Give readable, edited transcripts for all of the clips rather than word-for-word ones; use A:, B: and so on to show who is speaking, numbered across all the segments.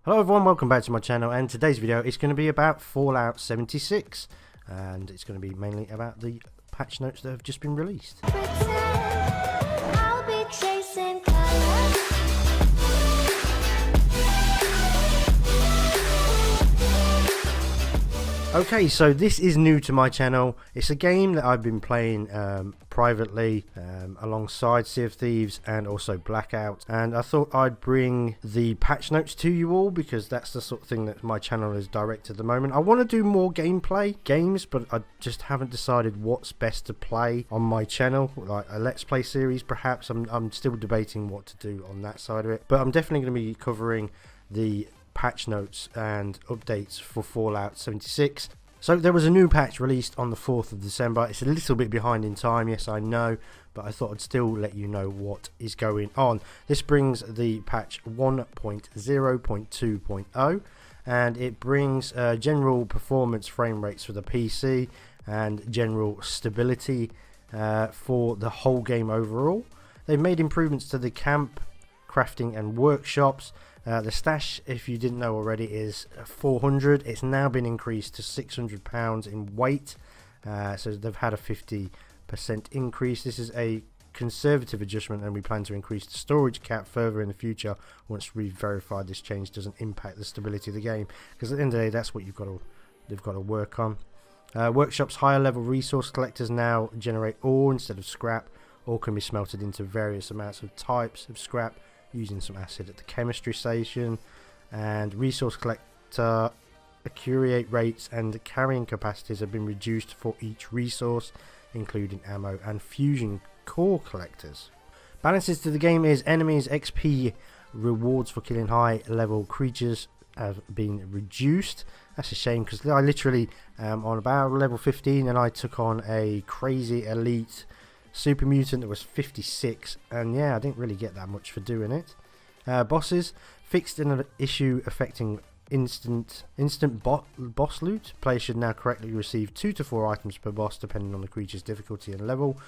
A: Hello everyone, welcome back to my channel, and today's video is going to be about Fallout 76, and it's going to be mainly about the patch notes that have just been released. Okay, so this is new to my channel. It's a game that I've been playing privately alongside Sea of Thieves and also Blackout, and I thought I'd bring the patch notes to you all because that's the sort of thing that my channel is directed at the moment. I want to do more gameplay games, but I just haven't decided what's best to play on my channel, like a Let's Play series perhaps. I'm still debating what to do on that side of it, but I'm definitely going to be covering the patch notes and updates for Fallout 76. So there was a new patch released on the 4th of December. It's a little bit behind in time, yes I know, but I thought I'd still let you know what is going on. This brings the patch 1.0.2.0 and it brings general performance frame rates for the PC and general stability for the whole game overall. They've made improvements to the camp, crafting and workshops. The stash, if you didn't know already, is 400. It's now been increased to 600 pounds in weight, so they've had a 50% increase. This is a conservative adjustment, and we plan to increase the storage cap further in the future once we've verified this change doesn't impact the stability of the game, because at the end of the day that's what they've got to work on. Workshops, higher level resource collectors now generate ore instead of scrap. Ore can be smelted into various amounts of types of scrap using some acid at the chemistry station, and resource collector accurate rates and carrying capacities have been reduced for each resource, including ammo and fusion core collectors. Balances to the game is enemies XP rewards for killing high level creatures have been reduced. That's a shame because I literally on about level 15 and I took on a crazy elite super mutant that was 56, and yeah, I didn't really get that much for doing it. Bosses fixed in an issue affecting instant boss loot. Players should now correctly receive 2 to 4 items per boss depending on the creature's difficulty and level.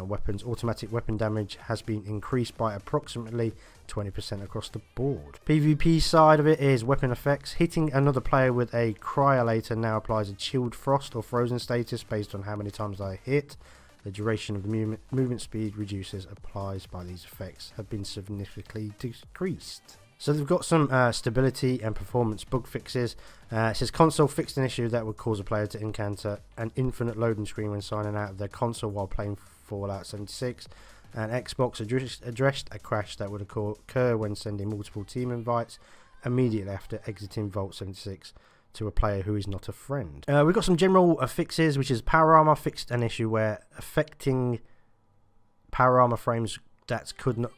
A: Weapons, automatic weapon damage has been increased by approximately 20% across the board. PvP side of it is weapon effects. Hitting another player with a cryolator now applies a chilled frost or frozen status based on how many times they hit. The duration of the movement speed reduces applies by these effects have been significantly decreased. So they've got some stability and performance bug fixes. It says console fixed an issue that would cause a player to encounter an infinite loading screen when signing out of their console while playing Fallout 76. And Xbox addressed a crash that would occur when sending multiple team invites immediately after exiting Vault 76 to a player who is not a friend. We've got some general fixes, which is power armor fixed an issue where affecting power armor frames that could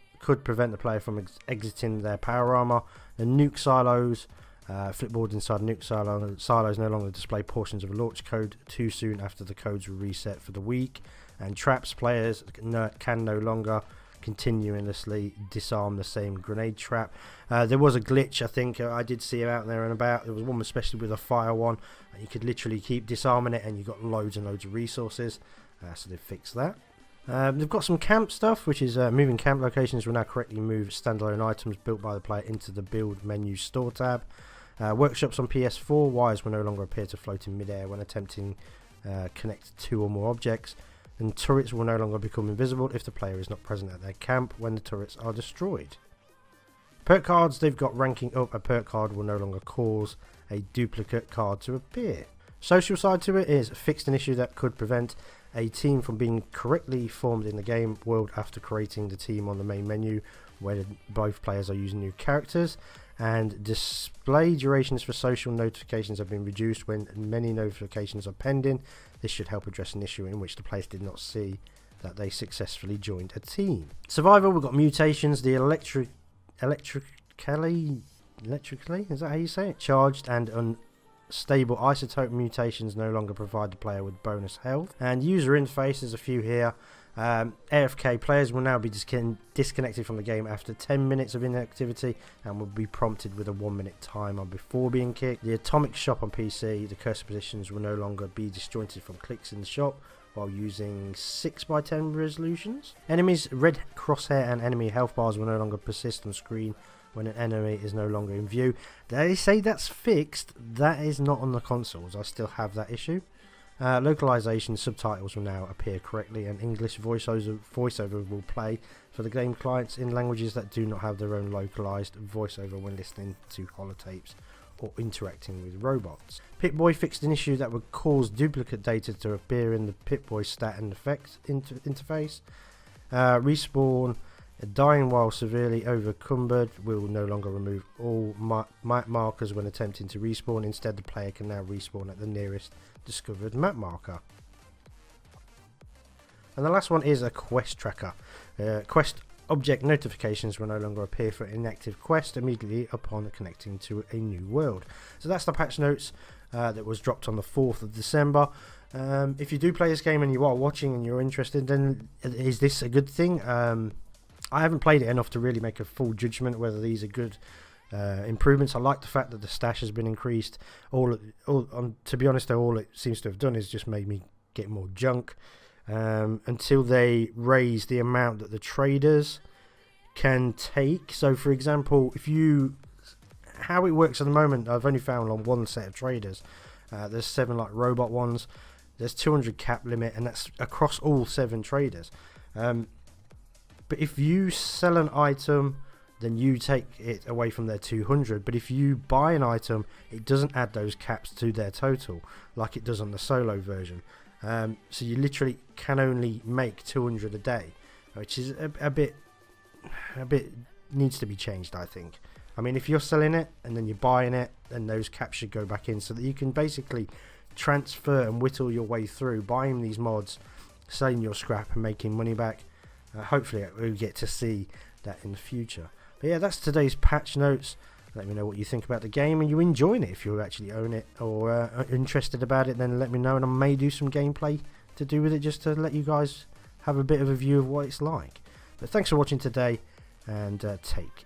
A: prevent the player from exiting their power armor. The nuke silos, flipboards inside nuke silos no longer display portions of a launch code too soon after the codes were reset for the week. And traps, players can no longer continuously disarm the same grenade trap. There was a glitch, I think I did see it out there and about. There was one especially with a fire one, and you could literally keep disarming it and you got loads and loads of resources, so they've fixed that. They've got some camp stuff, which is moving camp locations will now correctly move standalone items built by the player into the build menu store tab. Workshops on PS4, wires will no longer appear to float in midair when attempting connect 2 or more objects. And turrets will no longer become invisible if the player is not present at their camp when the turrets are destroyed. Perk cards, they've got ranking up. A perk card will no longer cause a duplicate card to appear. Social side to it is fixed an issue that could prevent a team from being correctly formed in the game world after creating the team on the main menu where both players are using new characters. And display durations for social notifications have been reduced when many notifications are pending. This should help address an issue in which the players did not see that they successfully joined a team. Survival, we've got mutations. The electrically, is that how you say it? Charged and unstable isotope mutations no longer provide the player with bonus health. And user interface, there's a few here. AFK players will now be disconnected from the game after 10 minutes of inactivity and will be prompted with a 1-minute timer before being kicked. The atomic shop on PC, the cursor positions will no longer be disjointed from clicks in the shop while using 6x10 resolutions. Enemies, red crosshair and enemy health bars will no longer persist on screen when an enemy is no longer in view. They say that's fixed. That is not on the consoles. I still have that issue. Localization subtitles will now appear correctly, and English voiceover will play for the game clients in languages that do not have their own localized voiceover when listening to holotapes or interacting with robots. Pip-Boy fixed an issue that would cause duplicate data to appear in the Pip-Boy stat and effects interface. Respawn, dying while severely overcumbered, will no longer remove all map markers when attempting to respawn. Instead, the player can now respawn at the nearest discovered map marker. And the last one is a quest tracker. Quest object notifications will no longer appear for an inactive quest immediately upon connecting to a new world. So that's the patch notes that was dropped on the 4th of December. If you do play this game and you are watching and you're interested, then is this a good thing? I haven't played it enough to really make a full judgment whether these are good improvements. I like the fact that the stash has been increased. To be honest, all it seems to have done is just made me get more junk. Until they raise the amount that the traders can take. So for example, how it works at the moment, I've only found on one set of traders. There's 7 like robot ones. There's 200 cap limit, and that's across all 7 traders. But if you sell an item, then you take it away from their 200. But if you buy an item, it doesn't add those caps to their total like it does on the solo version. So you literally can only make 200 a day, which is a bit needs to be changed, I think. I mean, if you're selling it and then you're buying it, then those caps should go back in so that you can basically transfer and whittle your way through buying these mods, selling your scrap and making money back. Hopefully we'll get to see that in the future. But yeah, that's today's patch notes. Let me know what you think about the game and you enjoying it. If you actually own it or are interested about it, then let me know, and I may do some gameplay to do with it just to let you guys have a bit of a view of what it's like. But thanks for watching today, and take